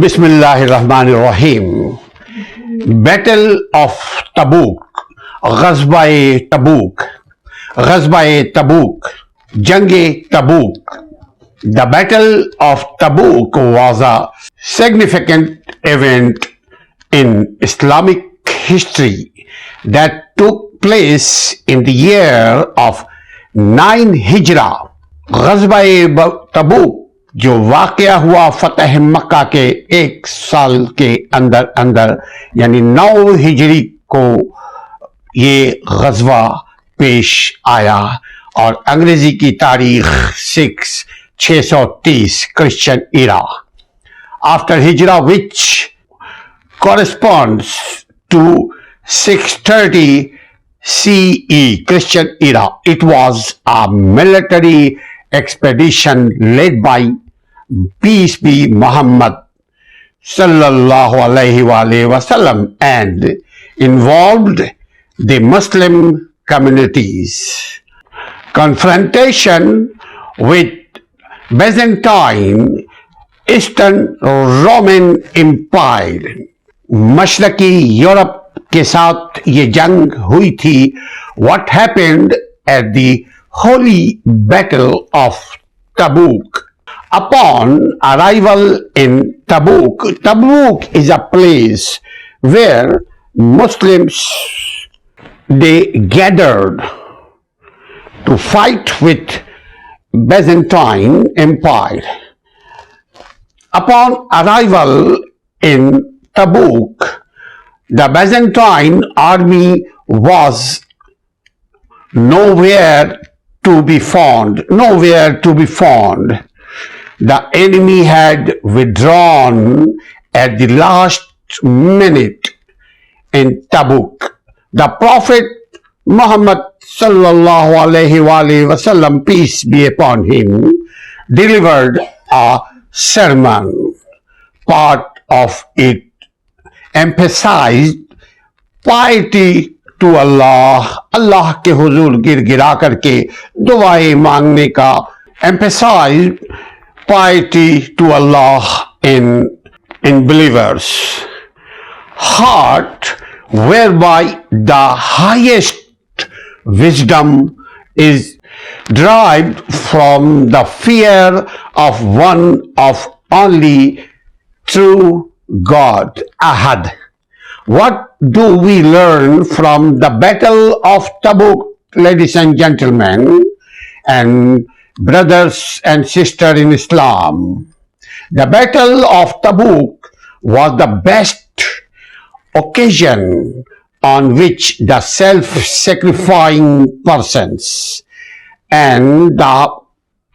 बिस्मिल्लाहिर्रहमानिर्रहीम। Battle of Tabuk, ग़ज़वा-ए Tabuk, जंगे Tabuk. The Battle of Tabuk was a significant event in Islamic history that took place in the year of 9 हिजरा। ग़ज़वा-ए-तबूक जो वाक़या हुआ फ़तह मक्का के एक साल के अंदर अंदर यानी 9 हिजरी को ये ग़ज़वा पेश आया और अंग्रेजी की तारीख 630 Christian era after Hijra, which corresponds to 630 CE Christian era. It was a military expedition led by peace be Muhammad sallallahu alaihi wasallam and involved the Muslim communities. Confrontation with Byzantine Eastern Roman Empire, मशरकी Europe के साथ ये जंग हुई थी। What happened at the Holy Battle of Tabuk? Upon arrival in Tabuk, Tabuk is a place where Muslims they gathered to fight with Byzantine Empire. Upon arrival in Tabuk, the Byzantine army was nowhere to be found. The enemy had withdrawn at the last minute in Tabuk. The Prophet Muhammad sallallahu alaihi wasallam, peace be upon him, delivered a sermon. Part of it emphasized piety to Allah, Allah के हुजूर गिरा करके दुआएं मांगने का, emphasized piety to Allah in believers' heart, whereby the highest wisdom is derived from the fear of one of only true God, Ahad. What do we learn from the Battle of Tabuk, ladies and gentlemen, and brothers and sisters in Islam? The Battle of Tabuk was the best occasion on which the self-sacrificing persons and the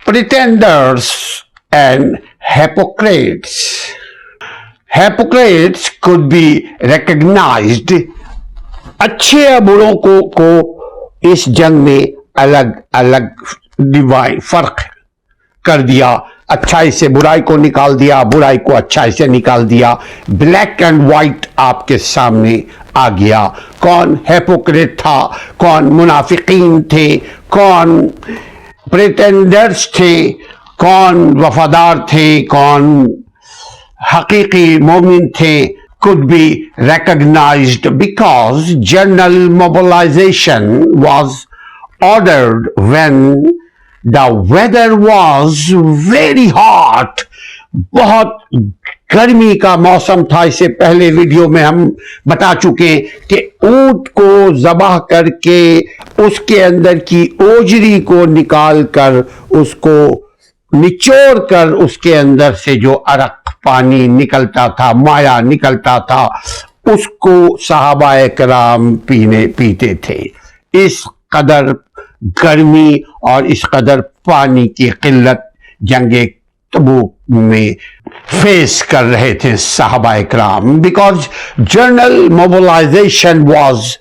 pretenders and hypocrites could be recognized. अच्छे बुरों को इस जंग में अलग अलग divine फर्क कर दिया। अच्छाई से बुराई को निकाल दिया, बुराई को अच्छाई से निकाल दिया। ब्लैक एंड व्हाइट आपके सामने आ गया। कौन हिपोक्रेट था, कौन मुनाफिकीन थे, कौन प्रिटेंडर्स थे, कौन वफादार थे, कौन हकीकी मोमिन थे, could be recognized because general mobilization was ordered when the weather was very hot. बहुत गर्मी का मौसम था। इससे पहले वीडियो में हम बता चुके कि ऊंट को ज़बाह करके उसके अंदर की ओजरी को निकाल कर, उसको निचोड़ कर, उसके अंदर से जो अरक पानी निकलता था, माया निकलता था, उसको सहाबाए कराम पीते थे। इस कदर गर्मी और इस कदर पानी की किल्लत जंगे तबूक में फेस कर रहे थे सहाबाए कराम, because general mobilization was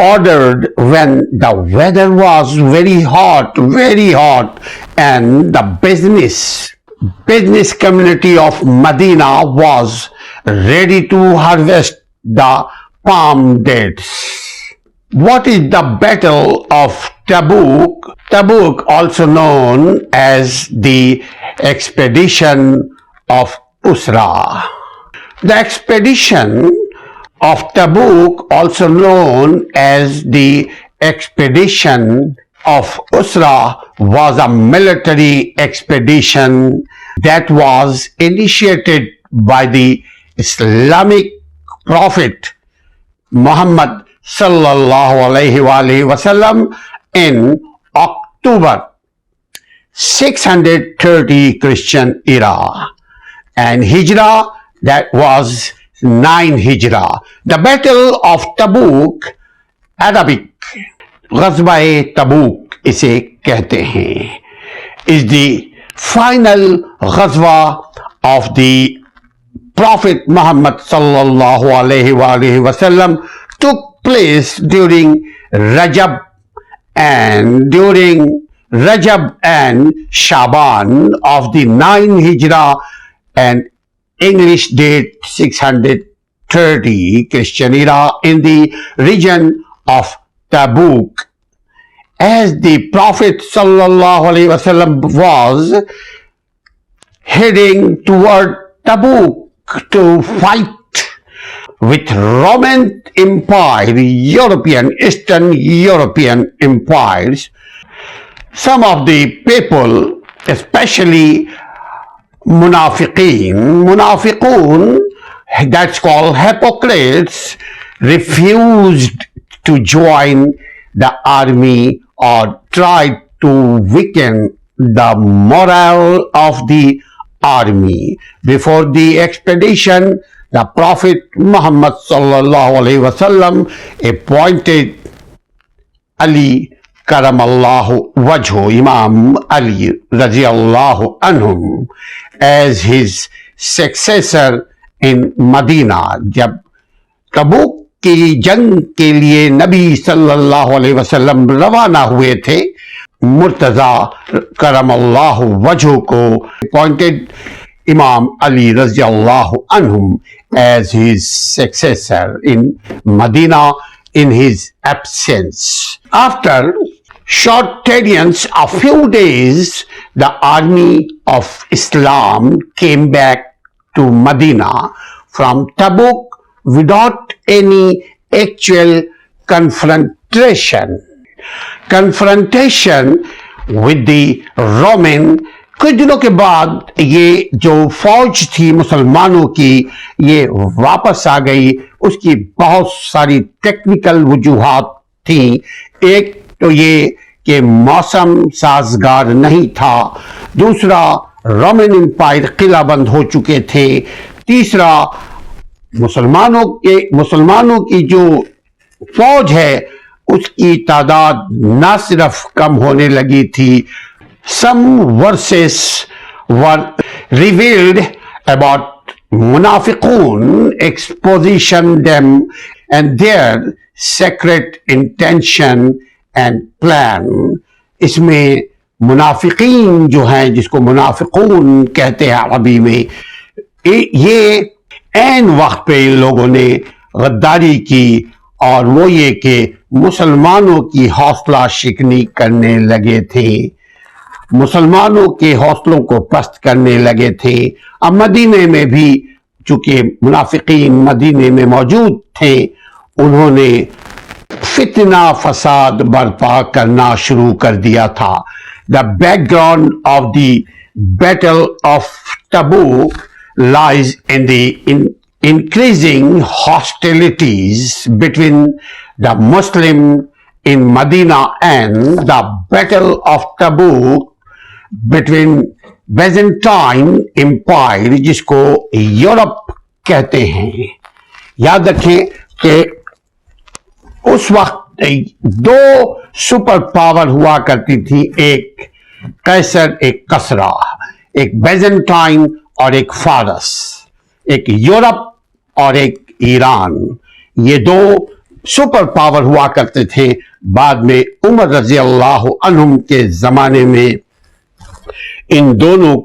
ordered when the weather was very hot, and the business community of Medina was ready to harvest the palm dates. What is the Battle of Tabuk? Tabuk, also known as the Expedition of Usra. The expedition of Tabuk, also known as the expedition of Usra, was a military expedition that was initiated by the Islamic prophet Muhammad sallallahu alaihi wasallam in October 630 Christian era, and Hijrah, that was 9 Hijrah. The Battle of Tabuk, Arabic غزوہ तबूक इसे कहते हैं, is the final ghazwa of the Prophet Muhammad sallallahu alaihi wasallam, took place during Rajab and Shaban of the 9 Hijrah and English date 630 Christian era in the region of Tabuk. As the Prophet sallallahu alaihi wasallam was heading toward Tabuk to fight with Roman Empire, Eastern European empires, some of the people, especially munafiqun, that's called hypocrites, refused to join the army or tried to weaken the morale of the army. Before the expedition, the Prophet Muhammad sallallahu alaihi wasallam appointed Ali karamallahu wajhu, Imam Ali radiyallahu anhum, as his successor in Medina. जब तबूक की जंग के लिए नबी सल्लल्लाहु अलैहि वसल्लम रवाना हुए थे, मुर्तजा करमल्लाहु वजहू को appointed Imam Ali radiyallahu anhum as his successor in Medina in his absence. After short tarriance of few days, the army of Islam came back to Medina from Tabuk without any actual confrontation with the Roman. कुछ दिनों के बाद ये जो फौज थी मुसलमानों की, ये वापस आ गई. उसकी बहुत सारी टेक्निकल वजूहात थी. एक तो ये कि मौसम साजगार नहीं था, दूसरा रोमन एम्पायर किलाबंद हो चुके थे, तीसरा मुसलमानों की जो फौज है उसकी तादाद न सिर्फ कम होने लगी थी. Some verses were revealed about munafiqun, exposition them and their secret intention and plan. इसमें मुनाफिकीन जो हैं, जिसको मुनाफिकून कहते हैं अरबी में, ये ऐन वक्त पे इन लोगों ने गद्दारी की और वो ये कि मुसलमानों की हौसला शिकनी करने लगे थे, मुसलमानों के हौसलों को पस्त करने लगे थे. अब मदीने में भी चूंकि मुनाफिकीन मदीने में मौजूद थे, उन्होंने फितना फसाद बर्पा करना शुरू कर दिया था. The background of the battle of तबूक lies in the increasing hostilities between the Muslim in Medina and the Battle of Tabuk between Byzantine Empire, जिसको यूरोप कहते हैं. याद रखें कि उस वक्त दो सुपर पावर हुआ करती थी, एक कैसर, एक कसरा, एक बैजेंटाइन और एक फारस, एक यूरोप और एक ईरान. ये दो सुपर पावर हुआ करते थे. बाद में उमर रजी अल्लाह अन्हुम के जमाने में इन दोनों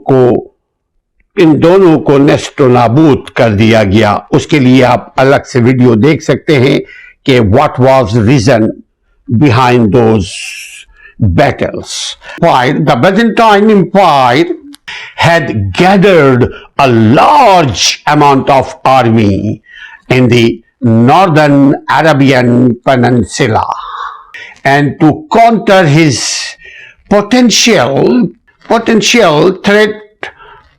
को नेस्तो नाबूद कर दिया गया. उसके लिए आप अलग से वीडियो देख सकते हैं कि what was reason behind those battles. The Byzantine Empire had gathered a large amount of army in the northern Arabian Peninsula, and to counter his potential threat,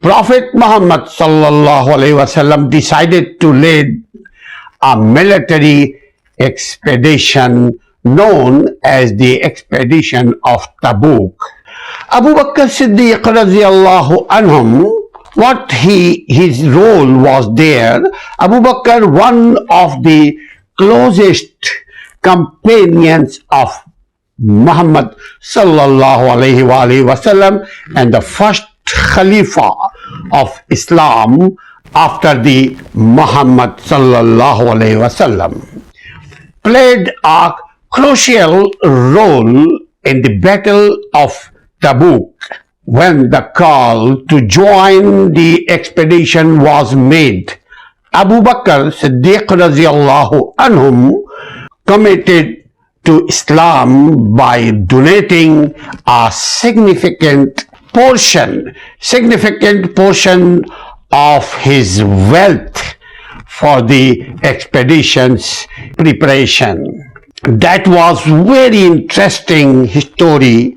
Prophet Muhammad sallallahu alaihi wasallam decided to lead a military expedition known as the Expedition of Tabuk. Abu Bakr Siddiq radiallahu anhum, his role was there. Abu Bakr, one of the closest companions of Muhammad sallallahu alaihi wasallam and the first Khalifa of Islam after the Muhammad sallallahu alaihi wasallam, played a crucial role in the Battle of Tabuk. When the call to join the expedition was made, Abu Bakr Siddiq radiallahu anhum committed to Islam by donating a significant portion of his wealth for the expedition's preparation. That was very interesting story.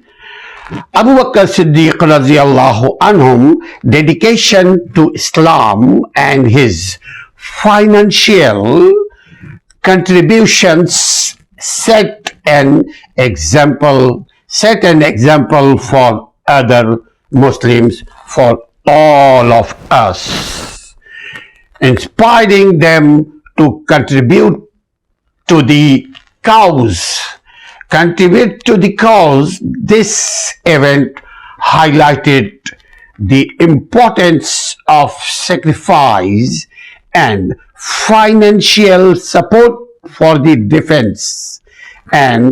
Abu Bakr Siddiq radiallahu anhum dedication to Islam and his financial contributions set an example for other Muslims, for all of us, inspiring them to contribute to the cause. This event highlighted the importance of sacrifice and financial support for the defense and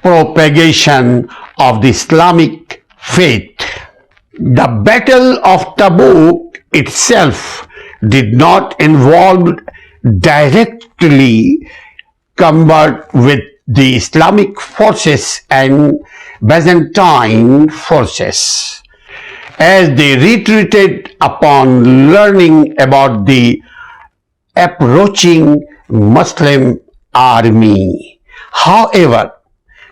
propagation of the Islamic faith. The Battle of Tabuk itself did not involve directly combat with the Islamic forces and Byzantine forces, as they retreated upon learning about the approaching Muslim army. However,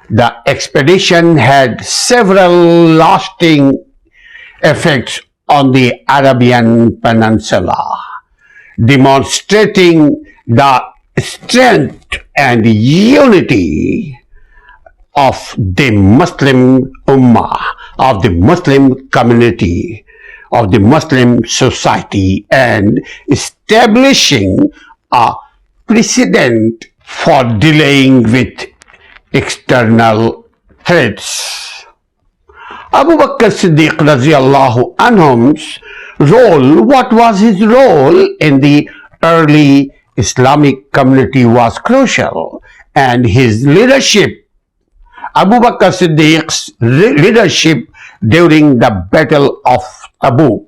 the expedition had several lasting effects on the Arabian Peninsula, demonstrating the strength and unity of the Muslim Ummah, of the Muslim community, of the Muslim society, and establishing a precedent for dealing with external threats. Abu Bakr Siddiq radiallahu anhum's role, what was his role in the early Islamic community was crucial, and his leadership, Abu Bakr Siddiq's leadership during the Battle of Tabuk,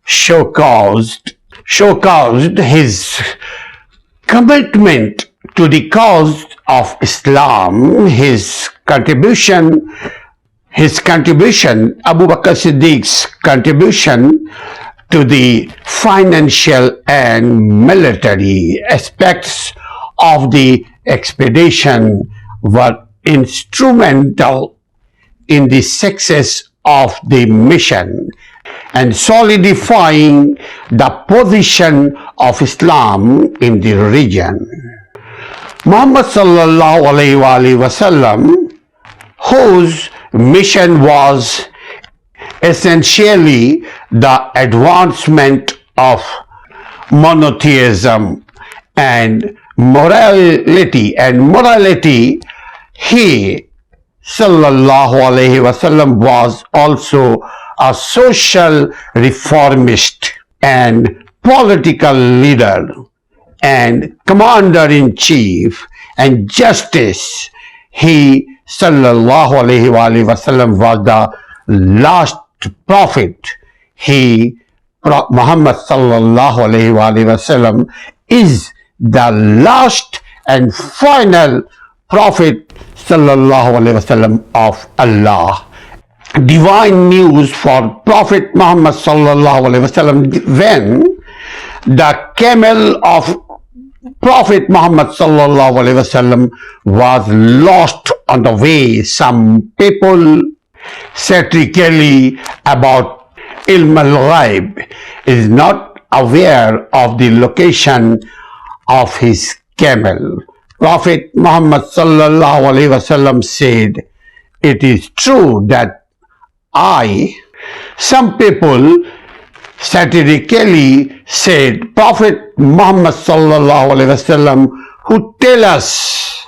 showcased his commitment to the cause of Islam, his contribution, Abu Bakr Siddiq's contribution to the financial and military aspects of the expedition were instrumental in the success of the mission and solidifying the position of Islam in the region. Muhammad sallallahu alaihi wasallam, whose mission was essentially the advancement of monotheism and morality, he sallallahu alaihi wasallam was also a social reformist and political leader and commander-in-chief and justice. He sallallahu alaihi wasallam was the last prophet. Muhammad sallallahu alaihi wasallam is the last and final prophet sallallahu alaihi wasallam of Allah. divine news for Prophet Muhammad sallallahu alaihi wasallam when the camel of Prophet Muhammad sallallahu alaihi wasallam was lost on the way. Some people satirically about ilm al-ghaib is not aware of the location of his camel. Prophet Muhammad sallallahu alaihi wasallam said, "It is true that some people satirically said, Prophet Muhammad sallallahu alaihi wasallam, who tell us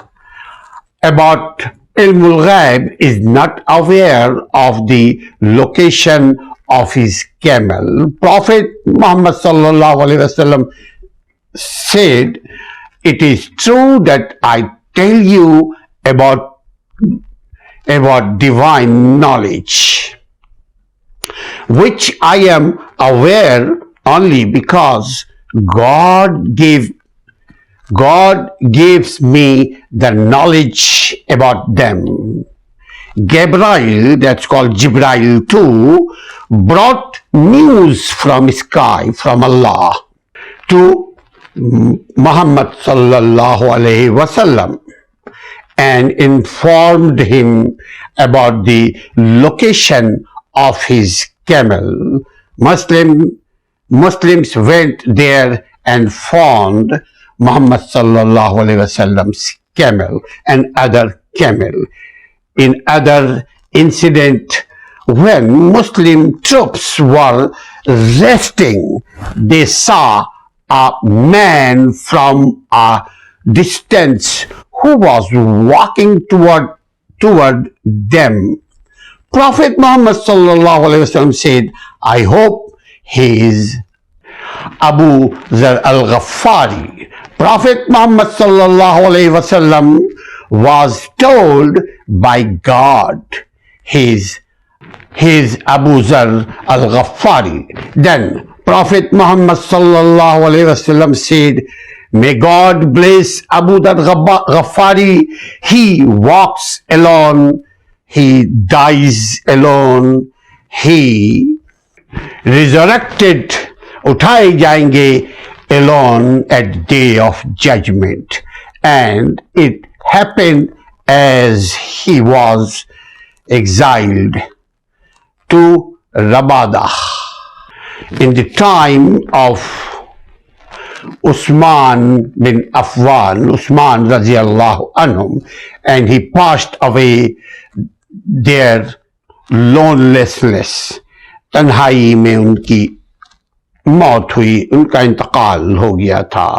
about ilmul ghaib, is not aware of the location of his camel." Prophet Muhammad sallallahu alaihi wasallam said, "It is true that I tell you about divine knowledge, which I am aware only because God gives me the knowledge about them." Gabriel, that's called Jibrail too, brought news from sky, from Allah, to Muhammad sallallahu alaihi wasallam and informed him about the location of his camel. Muslims went there and found Muhammad sallallahu alaihi wasallam's camel and other camel. In other incident, when Muslim troops were resting, they saw a man from a distance who was walking toward them. Prophet Muhammad sallallahu alaihi wasallam said, "I hope he is Abu Zar al-Ghaffari." Prophet Muhammad sallallahu alaihi wasallam was told by God, he is Abu Zar al-Ghaffari. Then Prophet Muhammad sallallahu alaihi wasallam said, "May God bless Abu Zar al-Ghaffari. He walks alone, he dies alone, he resurrected, उठाए जाएंगे alone at day of judgment." And it happened as he was exiled to Rabada in the time of Usman bin Affan, Usman radiallahu anhum, and he passed away there loneliness. तन्हाई में उनकी मौत हुई, उनका इंतकाल हो गया था.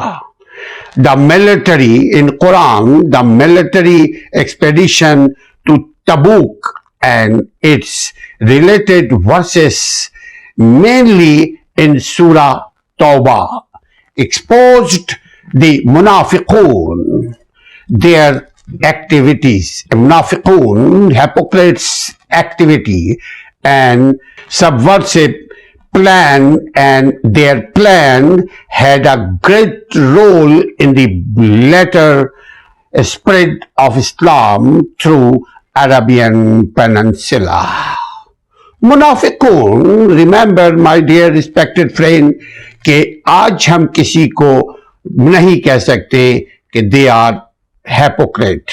The military in Quran, the military expedition to Tabuk and its related verses, mainly in Surah Tawbah, exposed the munafiqun, their activities, munafiqun, hypocrites' activity and subversive plan, and their plan had a great role in the later spread of Islam through Arabian Peninsula. Munafiqun, remember my dear respected friend, कि आज हम किसी को नहीं कह सकते कि they are hypocrite,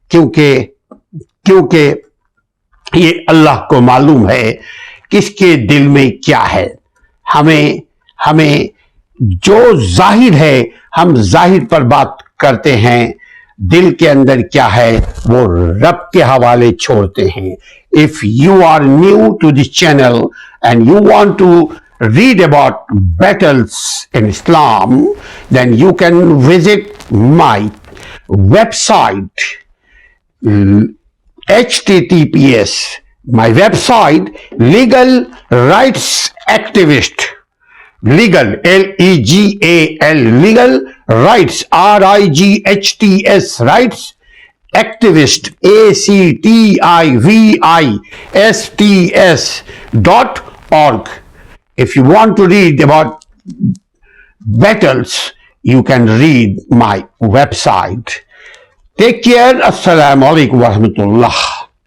क्योंकि ये अल्लाह को मालूम है किसके दिल में क्या है. हमें जो जाहिर है हम जाहिर पर बात करते हैं, दिल के अंदर क्या है वो रब के हवाले छोड़ते हैं. If you are new to this channel and you want to read about battles in Islam, then you can visit my website, https, my website, Legal Rights Activist, legal, L-E-G-A-L, Legal Rights, R-I-G-H-T-S, Rights Activist, ACTIVISTS.org. If you want to read about battles, you can read my website. Take care. Assalamu alaikum wa rahmatullah.